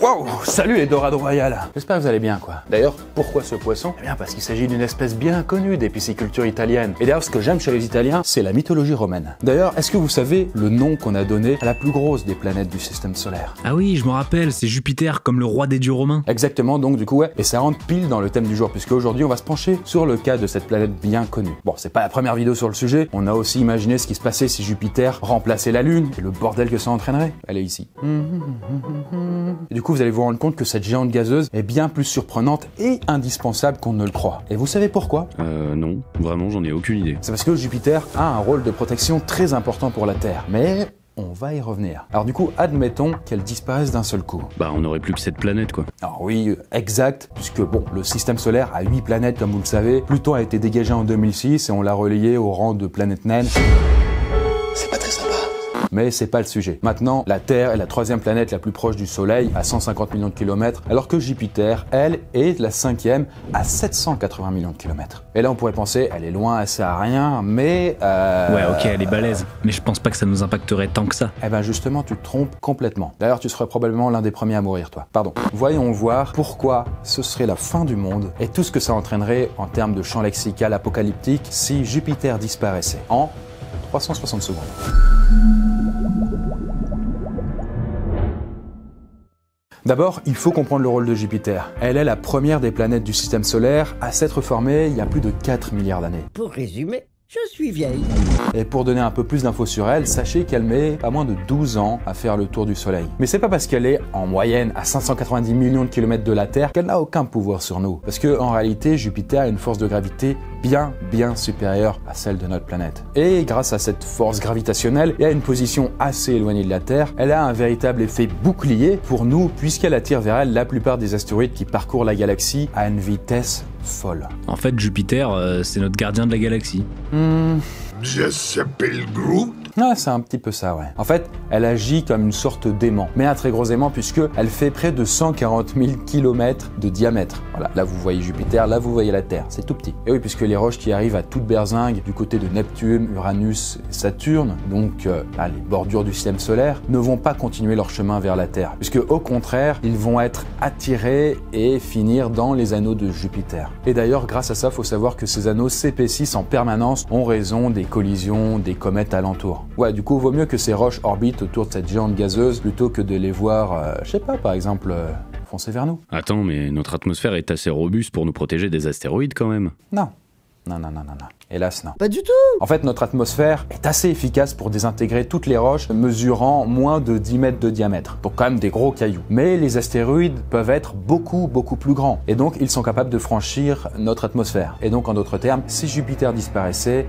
Wow, salut les dorades royales. J'espère que vous allez bien quoi. D'ailleurs, pourquoi ce poisson? Eh bien parce qu'il s'agit d'une espèce bien connue des piscicultures italiennes. Et d'ailleurs, ce que j'aime chez les Italiens, c'est la mythologie romaine. D'ailleurs, est-ce que vous savez le nom qu'on a donné à la plus grosse des planètes du système solaire? Ah oui, je me rappelle, c'est Jupiter, comme le roi des dieux romains. Exactement, donc du coup ouais, et ça rentre pile dans le thème du jour, puisque aujourd'hui on va se pencher sur le cas de cette planète bien connue. Bon, c'est pas la première vidéo sur le sujet, on a aussi imaginé ce qui se passait si Jupiter remplaçait la Lune, et le bordel que ça entraînerait. Elle est ici. Et du coup, vous allez vous rendre compte que cette géante gazeuse est bien plus surprenante et indispensable qu'on ne le croit. Et vous savez pourquoi? Non, vraiment j'en ai aucune idée. C'est parce que Jupiter a un rôle de protection très important pour la Terre. Mais on va y revenir. Alors du coup, admettons qu'elle disparaisse d'un seul coup. Bah on n'aurait plus que cette planète quoi. Alors oui, exact, puisque bon, le système solaire a 8 planètes comme vous le savez. Pluton a été dégagé en 2006 et on l'a relayé au rang de planète naine. C'est pas très sympa. Mais c'est pas le sujet. Maintenant, la Terre est la 3e planète la plus proche du Soleil, à 150 millions de kilomètres, alors que Jupiter, elle, est la 5e, à 780 millions de kilomètres. Et là, on pourrait penser, elle est loin, elle sert à rien, mais Ouais, ok, elle est balèze, mais je pense pas que ça nous impacterait tant que ça. Eh ben justement, tu te trompes complètement. D'ailleurs, tu serais probablement l'un des premiers à mourir, toi. Pardon. Voyons voir pourquoi ce serait la fin du monde et tout ce que ça entraînerait en termes de champ lexical apocalyptique si Jupiter disparaissait en 360 secondes. D'abord, il faut comprendre le rôle de Jupiter. Elle est la première des planètes du système solaire à s'être formée il y a plus de 4 milliards d'années. Pour résumer, je suis vieille. Et pour donner un peu plus d'infos sur elle, sachez qu'elle met pas moins de 12 ans à faire le tour du Soleil. Mais c'est pas parce qu'elle est en moyenne à 590 millions de kilomètres de la Terre qu'elle n'a aucun pouvoir sur nous. Parce que en réalité, Jupiter a une force de gravité bien supérieure à celle de notre planète. Et grâce à cette force gravitationnelle et à une position assez éloignée de la Terre, elle a un véritable effet bouclier pour nous puisqu'elle attire vers elle la plupart des astéroïdes qui parcourent la galaxie à une vitesse folle. En fait, Jupiter, c'est notre gardien de la galaxie. Je s'appelle Groot. Ah, c'est un petit peu ça, ouais. En fait, elle agit comme une sorte d'aimant, mais un très gros aimant puisqu'elle fait près de 140 000 km de diamètre. Voilà, là vous voyez Jupiter, là vous voyez la Terre, c'est tout petit. Et oui, puisque les roches qui arrivent à toute berzingue du côté de Neptune, Uranus et Saturne, donc les bordures du système solaire, ne vont pas continuer leur chemin vers la Terre, puisque au contraire, ils vont être attirés et finir dans les anneaux de Jupiter. Et d'ailleurs, grâce à ça, il faut savoir que ces anneaux s'épaississent en permanence en raison des collisions des comètes alentours. Ouais, du coup, vaut mieux que ces roches orbitent autour de cette géante gazeuse plutôt que de les voir, je sais pas, par exemple, foncer vers nous. Attends, mais notre atmosphère est assez robuste pour nous protéger des astéroïdes quand même. Non. Non. Hélas, non. Pas du tout. En fait, notre atmosphère est assez efficace pour désintégrer toutes les roches mesurant moins de 10 mètres de diamètre. Donc quand même des gros cailloux. Mais les astéroïdes peuvent être beaucoup plus grands. Et donc, ils sont capables de franchir notre atmosphère. Et donc, en d'autres termes, si Jupiter disparaissait,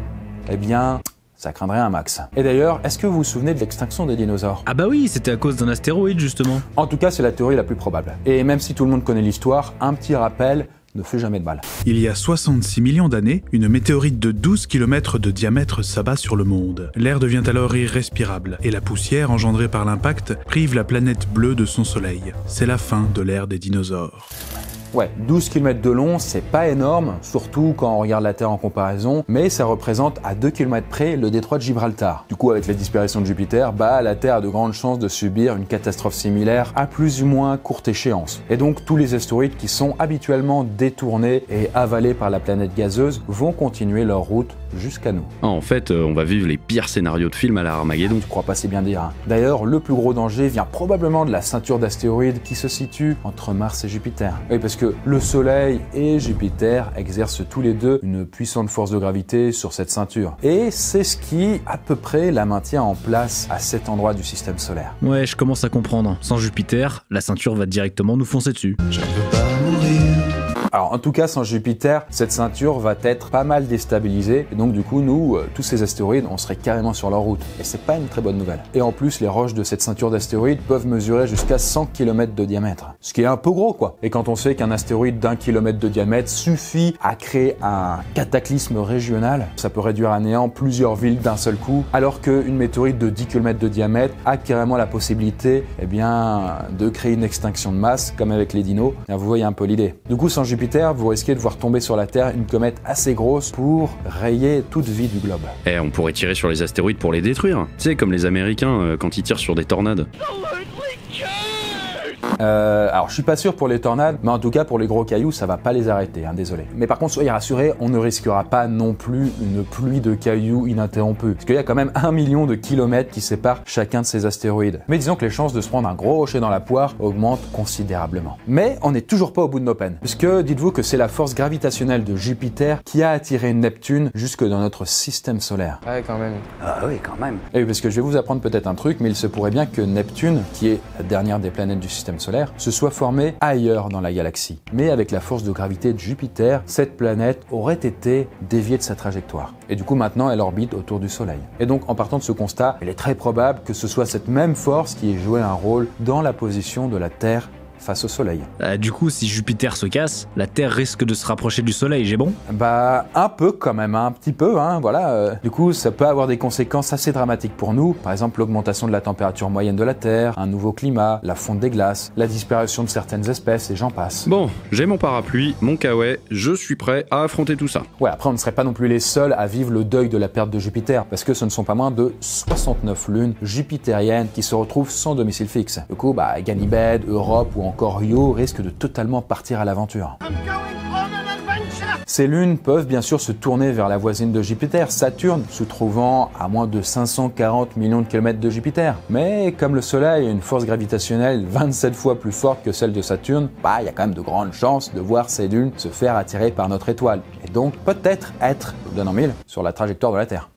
eh bien, ça craindrait un max. Et d'ailleurs, est-ce que vous vous souvenez de l'extinction des dinosaures? Ah bah oui, c'était à cause d'un astéroïde justement. En tout cas, c'est la théorie la plus probable. Et même si tout le monde connaît l'histoire, un petit rappel ne fait jamais de mal. Il y a 66 millions d'années, une météorite de 12 km de diamètre s'abat sur le monde. L'air devient alors irrespirable, et la poussière engendrée par l'impact prive la planète bleue de son soleil. C'est la fin de l'ère des dinosaures. Ouais, 12 km de long, c'est pas énorme, surtout quand on regarde la Terre en comparaison, mais ça représente à 2 km près le détroit de Gibraltar. Du coup, avec la disparition de Jupiter, la Terre a de grandes chances de subir une catastrophe similaire à plus ou moins courte échéance. Et donc, tous les astéroïdes qui sont habituellement détournés et avalés par la planète gazeuse vont continuer leur route jusqu'à nous. Ah, en fait, on va vivre les pires scénarios de films à la Armageddon. Je crois pas si bien dire. Hein. D'ailleurs, le plus gros danger vient probablement de la ceinture d'astéroïdes qui se situe entre Mars et Jupiter. Oui, parce que le Soleil et Jupiter exercent tous les deux une puissante force de gravité sur cette ceinture. Et c'est ce qui, à peu près, la maintient en place à cet endroit du système solaire. Ouais, je commence à comprendre. Sans Jupiter, la ceinture va directement nous foncer dessus. Je ne veux pas mourir. Alors en tout cas, sans Jupiter, cette ceinture va être pas mal déstabilisée. Et donc du coup, nous, tous ces astéroïdes, on serait carrément sur leur route. Et c'est pas une très bonne nouvelle. Et en plus, les roches de cette ceinture d'astéroïdes peuvent mesurer jusqu'à 100 km de diamètre. Ce qui est un peu gros, quoi. Et quand on sait qu'un astéroïde d'1 km de diamètre suffit à créer un cataclysme régional, ça peut réduire à néant plusieurs villes d'un seul coup, alors qu'une météorite de 10 km de diamètre a carrément la possibilité, de créer une extinction de masse, comme avec les dinos. Et vous voyez un peu l'idée. Du coup, sans Jupiter, vous risquez de voir tomber sur la Terre une comète assez grosse pour rayer toute vie du globe. Eh, on pourrait tirer sur les astéroïdes pour les détruire. Tu sais, comme les Américains quand ils tirent sur des tornades. Alors je suis pas sûr pour les tornades, mais en tout cas pour les gros cailloux, ça va pas les arrêter, hein, désolé. Mais par contre, soyez rassurés, on ne risquera pas non plus une pluie de cailloux ininterrompue, parce qu'il y a quand même 1 million de kilomètres qui séparent chacun de ces astéroïdes. Mais disons que les chances de se prendre un gros rocher dans la poire augmentent considérablement. Mais on n'est toujours pas au bout de nos peines, puisque dites-vous que c'est la force gravitationnelle de Jupiter qui a attiré Neptune jusque dans notre système solaire. Ouais, quand même. Ah oui, quand même. Et oui, parce que je vais vous apprendre peut-être un truc, mais il se pourrait bien que Neptune, qui est la dernière des planètes du système solaire, se soit formée ailleurs dans la galaxie. Mais avec la force de gravité de Jupiter, cette planète aurait été déviée de sa trajectoire. Et du coup, maintenant, elle orbite autour du Soleil. Et donc, en partant de ce constat, il est très probable que ce soit cette même force qui ait joué un rôle dans la position de la Terre face au Soleil. Du coup, si Jupiter se casse, la Terre risque de se rapprocher du Soleil, j'ai bon? Bah, un peu quand même, un petit peu, hein, voilà. Du coup, ça peut avoir des conséquences assez dramatiques pour nous. Par exemple, l'augmentation de la température moyenne de la Terre, un nouveau climat, la fonte des glaces, la disparition de certaines espèces et j'en passe. Bon, j'ai mon parapluie, mon kawaii, je suis prêt à affronter tout ça. Ouais, après, on ne serait pas non plus les seuls à vivre le deuil de la perte de Jupiter, parce que ce ne sont pas moins de 69 lunes jupitériennes qui se retrouvent sans domicile fixe. Du coup, bah, Ganymède, Europe ou encore Io risquent de totalement partir à l'aventure. Ces lunes peuvent bien sûr se tourner vers la voisine de Jupiter, Saturne, se trouvant à moins de 540 millions de kilomètres de Jupiter. Mais comme le Soleil a une force gravitationnelle 27 fois plus forte que celle de Saturne, bah il y a quand même de grandes chances de voir ces lunes se faire attirer par notre étoile. Et donc peut-être être, je vous donne en mille, sur la trajectoire de la Terre.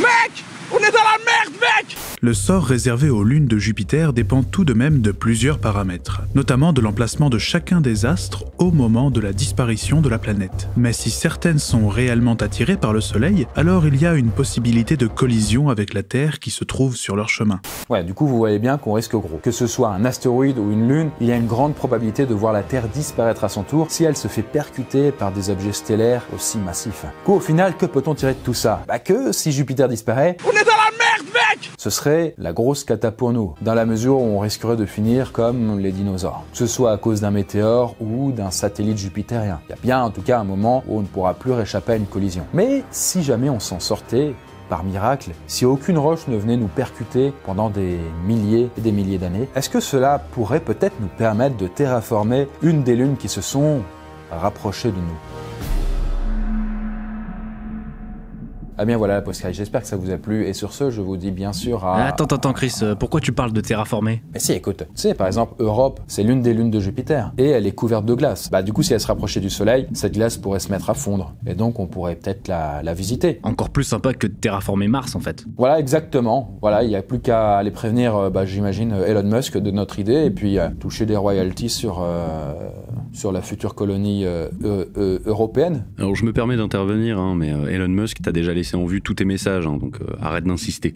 Le sort réservé aux lunes de Jupiter dépend tout de même de plusieurs paramètres, notamment de l'emplacement de chacun des astres au moment de la disparition de la planète. Mais si certaines sont réellement attirées par le Soleil, alors il y a une possibilité de collision avec la Terre qui se trouve sur leur chemin. Ouais, du coup vous voyez bien qu'on risque gros. Que ce soit un astéroïde ou une lune, il y a une grande probabilité de voir la Terre disparaître à son tour si elle se fait percuter par des objets stellaires aussi massifs. Du coup, au final, que peut-on tirer de tout ça? Bah que si Jupiter disparaît, on est dans la merde, mec! Ce serait la grosse cata pour nous, dans la mesure où on risquerait de finir comme les dinosaures. Que ce soit à cause d'un météore ou d'un satellite jupitérien. Il y a bien en tout cas un moment où on ne pourra plus réchapper à une collision. Mais si jamais on s'en sortait, par miracle, si aucune roche ne venait nous percuter pendant des milliers et des milliers d'années, est-ce que cela pourrait peut-être nous permettre de terraformer une des lunes qui se sont rapprochées de nous? Ah bien voilà la Postsky, j'espère que ça vous a plu et sur ce je vous dis bien sûr à... Attends Chris, pourquoi tu parles de terraformer? Mais si écoute, tu sais par exemple Europe c'est l'une des lunes de Jupiter et elle est couverte de glace. Bah du coup si elle se rapprochait du soleil, cette glace pourrait se mettre à fondre et donc on pourrait peut-être la visiter. Encore plus sympa que de terraformer Mars en fait. Voilà exactement, voilà il n'y a plus qu'à aller prévenir j'imagine Elon Musk de notre idée et puis toucher des royalties sur la future colonie européenne. Alors je me permets d'intervenir, hein, mais Elon Musk t'a déjà laissé en vue tous tes messages, hein, donc arrête d'insister.